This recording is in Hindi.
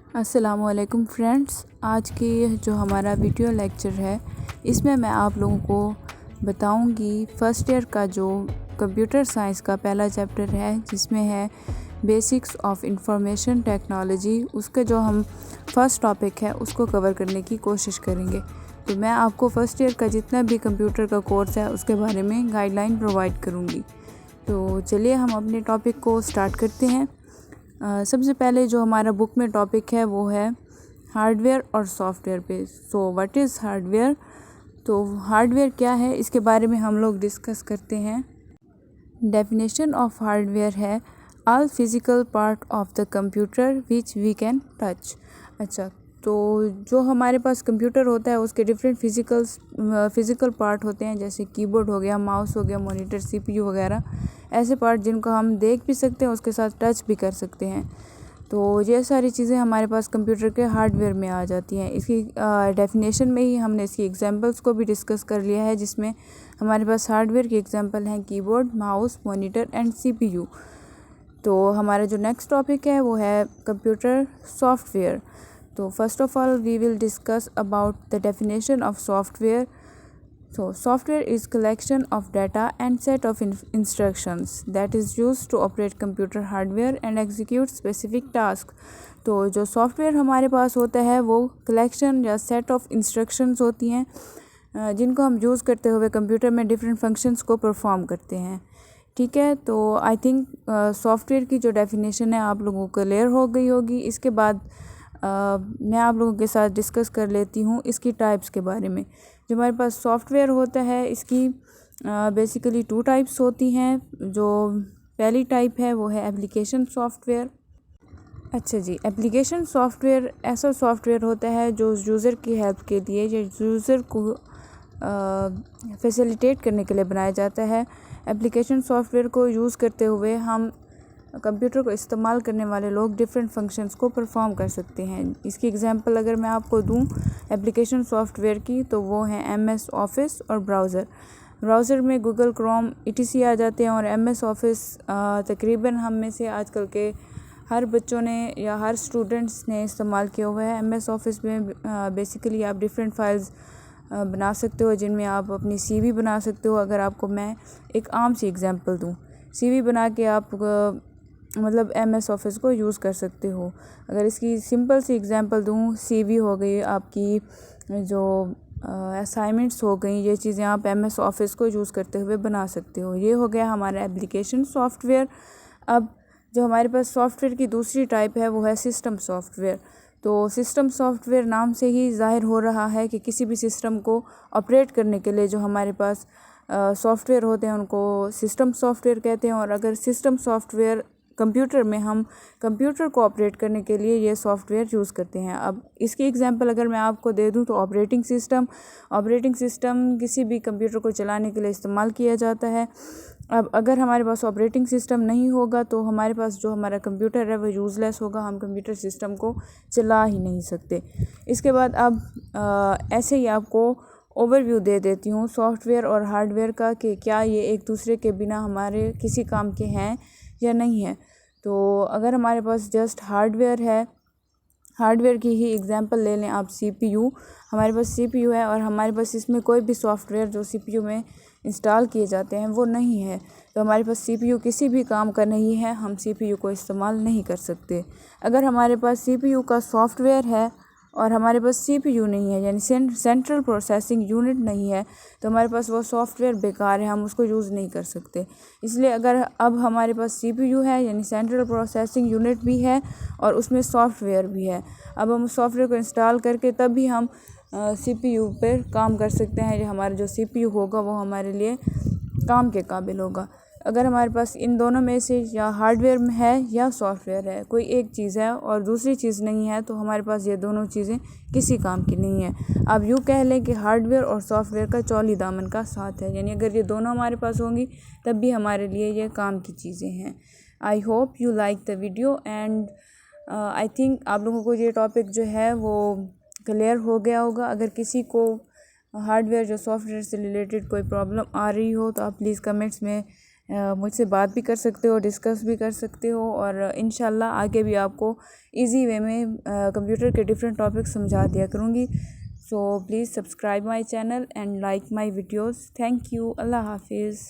अस्सलामुअलैकुम फ्रेंड्स, आज की जो हमारा वीडियो लेक्चर है इसमें मैं आप लोगों को बताऊंगी फ़र्स्ट ईयर का जो कंप्यूटर साइंस का पहला चैप्टर है जिसमें है बेसिक्स ऑफ इंफॉर्मेशन टेक्नोलॉजी। उसके जो हम फर्स्ट टॉपिक है उसको कवर करने की कोशिश करेंगे। तो मैं आपको फ़र्स्ट ईयर का जितना भी कंप्यूटर का कोर्स है उसके बारे में गाइडलाइन प्रोवाइड करूँगी। तो चलिए हम अपने टॉपिक को स्टार्ट करते हैं। सबसे पहले जो हमारा बुक में टॉपिक है वो है हार्डवेयर और सॉफ्टवेयर पे। So what is hardware? तो हार्डवेयर क्या है इसके बारे में हम लोग डिस्कस करते हैं। डेफिनेशन ऑफ हार्डवेयर है all physical part of the computer which we can touch. अच्छा, तो जो हमारे पास कंप्यूटर होता है उसके डिफरेंट फिज़िकल पार्ट होते हैं, जैसे कीबोर्ड हो गया, माउस हो गया, मॉनिटर, सीपीयू वगैरह, ऐसे पार्ट जिनको हम देख भी सकते हैं उसके साथ टच भी कर सकते हैं। तो ये सारी चीज़ें हमारे पास कंप्यूटर के हार्डवेयर में आ जाती हैं। इसकी डेफिनेशन में ही हमने इसकी एग्जांपल्स को भी डिस्कस कर लिया है, जिसमें हमारे पास हार्डवेयर की एग्जांपल हैं keyboard, mouse, monitor and CPU. तो हमारा जो नेक्स्ट टॉपिक है वो है कंप्यूटर सॉफ्टवेयर। तो first of all we will discuss about the definition of software. So, software is collection of data and set of instructions that is used to operate computer hardware and execute specific task। तो जो सॉफ्टवेयर हमारे पास होता है वो कलेक्शन या सेट ऑफ इंस्ट्रक्शंस होती हैं जिनको हम यूज़ करते हुए कंप्यूटर में डिफरेंट फंक्शंस को परफॉर्म करते हैं। ठीक है, तो आई थिंक सॉफ्टवेयर की जो डेफिनेशन है आप लोगों को क्लियर हो गई होगी। इसके बाद मैं आप लोगों के साथ डिस्कस कर लेती हूँ इसकी टाइप्स के बारे में। जो हमारे पास सॉफ्टवेयर होता है इसकी बेसिकली 2 टाइप्स होती हैं। जो पहली टाइप है वो है एप्लीकेशन सॉफ्टवेयर। अच्छा जी, एप्लीकेशन सॉफ्टवेयर ऐसा सॉफ्टवेयर होता है जो यूज़र की हेल्प के लिए या यूज़र को फैसिलिटेट करने के लिए बनाया जाता है। एप्लीकेशन सॉफ्टवेयर को यूज़ करते हुए हम कंप्यूटर को इस्तेमाल करने वाले लोग डिफरेंट फंक्शंस को परफॉर्म कर सकते हैं। इसकी एग्जांपल अगर मैं आपको दूं एप्लीकेशन सॉफ्टवेयर की, तो वो हैं एमएस ऑफिस और ब्राउज़र में गूगल क्रोम ईटीसी आ जाते हैं। और एमएस ऑफिस तकरीबन हम में से आजकल के हर बच्चों ने या हर स्टूडेंट्स ने इस्तेमाल किया हुआ है। एमएस ऑफिस में बेसिकली आप डिफरेंट फाइल्स बना सकते हो, जिनमें आप अपनी सीवी बना सकते हो। अगर आपको मैं एक आम सी एग्जांपल दूं, सीवी बना के आप मतलब एमएस ऑफिस को यूज़ कर सकते हो। अगर इसकी सिंपल सी एग्जांपल दूं, सीवी हो गई आपकी, जो असाइनमेंट्स हो गई, ये चीज़ें आप एमएस ऑफिस को यूज़ करते हुए बना सकते हो। ये हो गया हमारा एप्लीकेशन सॉफ्टवेयर। अब जो हमारे पास सॉफ्टवेयर की दूसरी टाइप है वो है सिस्टम सॉफ्टवेयर। तो सिस्टम सॉफ्टवेयर नाम से ही ज़ाहिर हो रहा है कि किसी भी सिस्टम को ऑपरेट करने के लिए जो हमारे पास सॉफ्टवेयर होते हैं उनको सिस्टम सॉफ्टवेयर कहते हैं। और अगर सिस्टम सॉफ्टवेयर कंप्यूटर में हम कंप्यूटर को ऑपरेट करने के लिए ये सॉफ्टवेयर यूज़ करते हैं। अब इसकी एग्जांपल अगर मैं आपको दे दूं तो ऑपरेटिंग सिस्टम किसी भी कंप्यूटर को चलाने के लिए इस्तेमाल किया जाता है। अब अगर हमारे पास ऑपरेटिंग सिस्टम नहीं होगा तो हमारे पास जो हमारा कंप्यूटर है वो यूज़लेस होगा, हम कंप्यूटर सिस्टम को चला ही नहीं सकते। इसके बाद अब ऐसे ही आपको ओवरव्यू दे देती हूँ सॉफ्टवेयर और हार्डवेयर का कि क्या ये एक दूसरे के बिना हमारे किसी काम के हैं या नहीं है। तो अगर हमारे पास जस्ट हार्डवेयर है, हार्डवेयर की ही एग्जांपल ले लें आप, सीपीयू। हमारे पास सीपीयू है और हमारे पास इसमें कोई भी सॉफ्टवेयर जो सीपीयू में इंस्टॉल किए जाते हैं वो नहीं है, तो हमारे पास सीपीयू किसी भी काम का नहीं है, हम सीपीयू को इस्तेमाल नहीं कर सकते। अगर हमारे पास सीपीयू का सॉफ्टवेयर है और हमारे पास सीपीयू नहीं है, यानी सेंट्रल प्रोसेसिंग यूनिट नहीं है, तो हमारे पास वो सॉफ्टवेयर बेकार है, हम उसको यूज़ नहीं कर सकते। इसलिए अगर अब हमारे पास सीपीयू है यानी सेंट्रल प्रोसेसिंग यूनिट भी है और उसमें सॉफ्टवेयर भी है, अब हम उस सॉफ्टवेयर को इंस्टॉल करके तब भी हम सीपीयू पर काम कर सकते हैं। हमारा जो सीपीयू होगा वो हमारे लिए काम के काबिल होगा। अगर हमारे पास इन दोनों में से या हार्डवेयर में है या सॉफ्टवेयर है, कोई एक चीज़ है और दूसरी चीज़ नहीं है, तो हमारे पास ये दोनों चीज़ें किसी काम की नहीं है। आप यूँ कह लें कि हार्डवेयर और सॉफ्टवेयर का चौली दामन का साथ है, यानी अगर ये दोनों हमारे पास होंगी तब भी हमारे लिए ये काम की चीज़ें हैं। I hope you like the video and I think आप लोगों को ये टॉपिक जो है वो क्लियर हो गया होगा। अगर किसी को हार्डवेयर जो सॉफ्टवेयर से रिलेटेड कोई प्रॉब्लम आ रही हो तो आप प्लीज़ कमेंट्स में मुझसे बात भी कर सकते हो, डिस्कस भी कर सकते हो, और इंशाल्लाह आगे भी आपको इजी वे में कंप्यूटर के डिफरेंट टॉपिक्स समझा दिया करूँगी। So please subscribe my channel and like my videos. Thank you. अल्लाह हाफिज़।